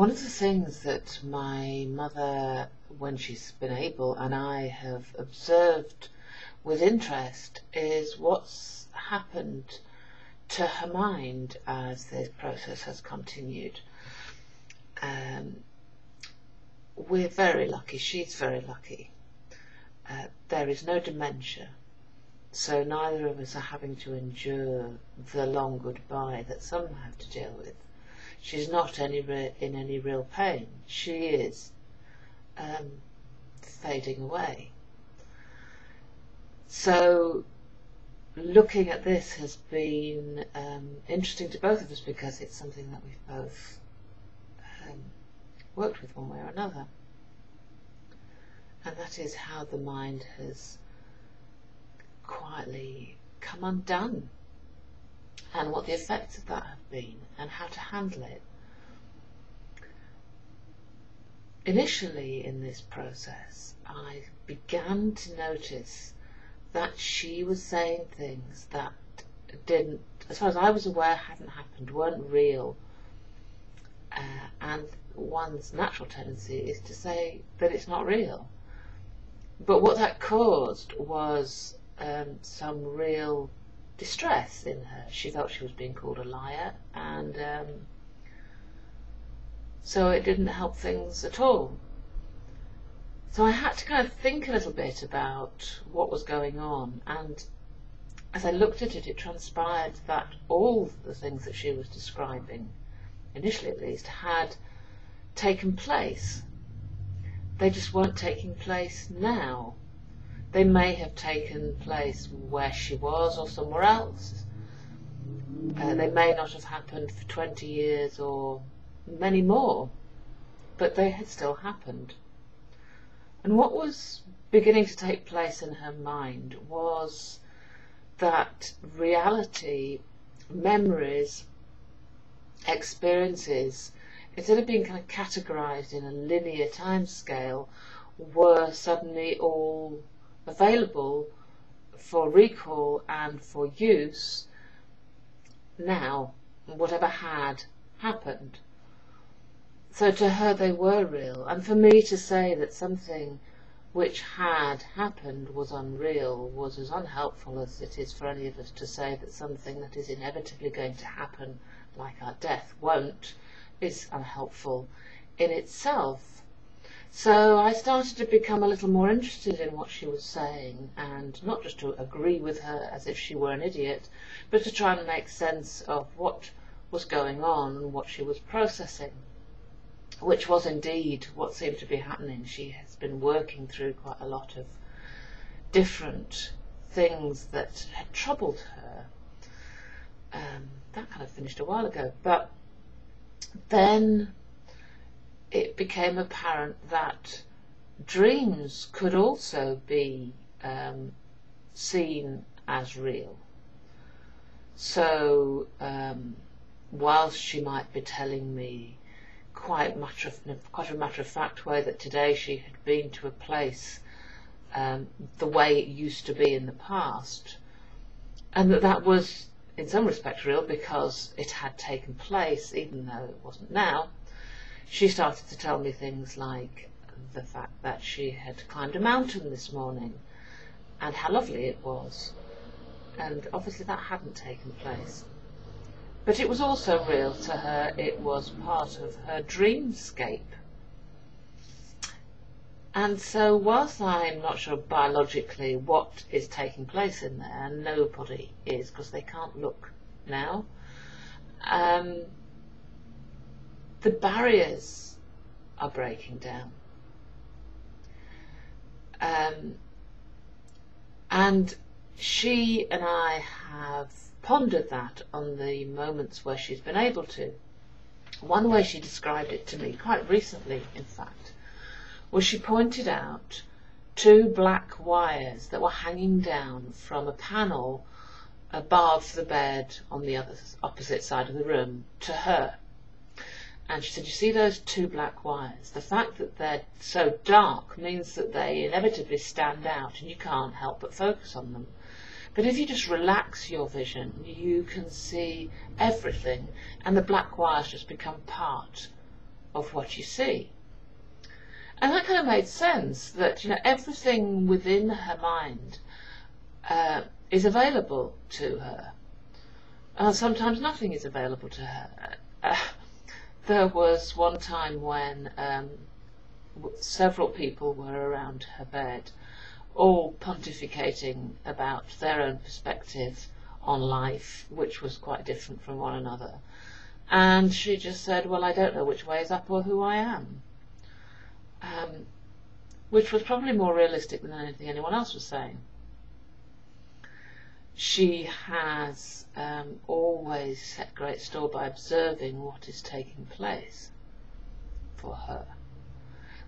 One of the things that my mother, when she's been able, and I have observed with interest is what's happened to her mind as this process has continued. We're very lucky, she's very lucky. There is no dementia, so neither of us are having to endure the long goodbye that some have to deal with. She's not in any real pain. She is fading away. So looking at this has been interesting to both of us because it's something that we've both worked with one way or another. And that is how the mind has quietly come undone, and what the effects of that have been, and how to handle it. Initially in this process, I began to notice that she was saying things that didn't, as far as I was aware, hadn't happened, weren't real. And one's natural tendency is to say that it's not real. But what that caused was some real distress in her. She felt she was being called a liar, and so it didn't help things at all. So I had to kind of think a little bit about what was going on, and as I looked at it, it transpired that all the things that she was describing, initially at least, had taken place. They just weren't taking place now. They may have taken place where she was or somewhere else. They may not have happened for 20 years or many more, but they had still happened. And what was beginning to take place in her mind was that reality, memories, experiences, instead of being kind of categorized in a linear time scale, were suddenly all available for recall and for use now, whatever had happened. So to her they were real, and for me to say that something which had happened was unreal was as unhelpful as it is for any of us to say that something that is inevitably going to happen, like our death, won't, is unhelpful in itself. So I started to become a little more interested in what she was saying, and not just to agree with her as if she were an idiot, but to try and make sense of what was going on and what she was processing, which was indeed what seemed to be happening. She has been working through quite a lot of different things that had troubled her. That kind of finished a while ago, but then it became apparent that dreams could also be seen as real. So whilst she might be telling me quite a matter-of-fact way that today she had been to a place the way it used to be in the past, and that was in some respects real because it had taken place even though it wasn't now, she started to tell me things like the fact that she had climbed a mountain this morning and how lovely it was, and obviously that hadn't taken place. But it was also real to her. It was part of her dreamscape. And so whilst I'm not sure biologically what is taking place in there, and nobody is because they can't look now, the barriers are breaking down. And she and I have pondered that on the moments where she's been able to. One way she described it to me, quite recently in fact, was she pointed out two black wires that were hanging down from a panel above the bed on the opposite side of the room to her. And she said, you see those two black wires? The fact that they're so dark means that they inevitably stand out and you can't help but focus on them. But if you just relax your vision, you can see everything, and the black wires just become part of what you see. And that kind of made sense, that everything within her mind is available to her. Sometimes nothing is available to her. There was one time when several people were around her bed, all pontificating about their own perspective on life, which was quite different from one another. And she just said, well, I don't know which way is up or who I am. Which was probably more realistic than anything anyone else was saying. She has always set great store by observing what is taking place for her.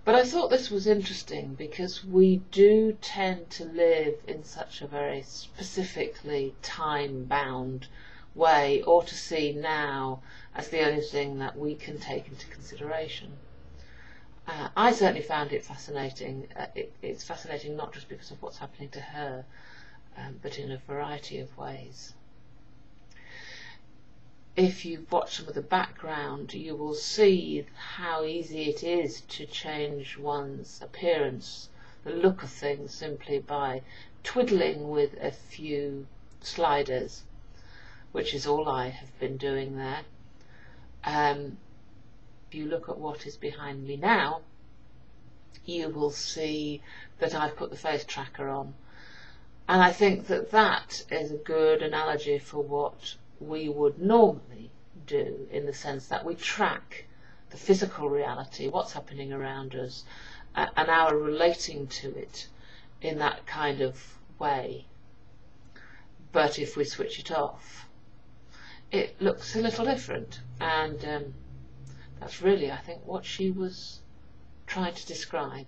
But I thought this was interesting because we do tend to live in such a very specifically time-bound way, or to see now as the only thing that we can take into consideration. I certainly found it fascinating. It's fascinating not just because of what's happening to her, but in a variety of ways. If you've watched some of the background, you will see how easy it is to change one's appearance, the look of things, simply by twiddling with a few sliders, which is all I have been doing there. If you look at what is behind me now, you will see that I've put the face tracker on. And I think that that is a good analogy for what we would normally do, in the sense that we track the physical reality, what's happening around us, and our relating to it in that kind of way. But if we switch it off, it looks a little different, and that's really, I think, what she was trying to describe.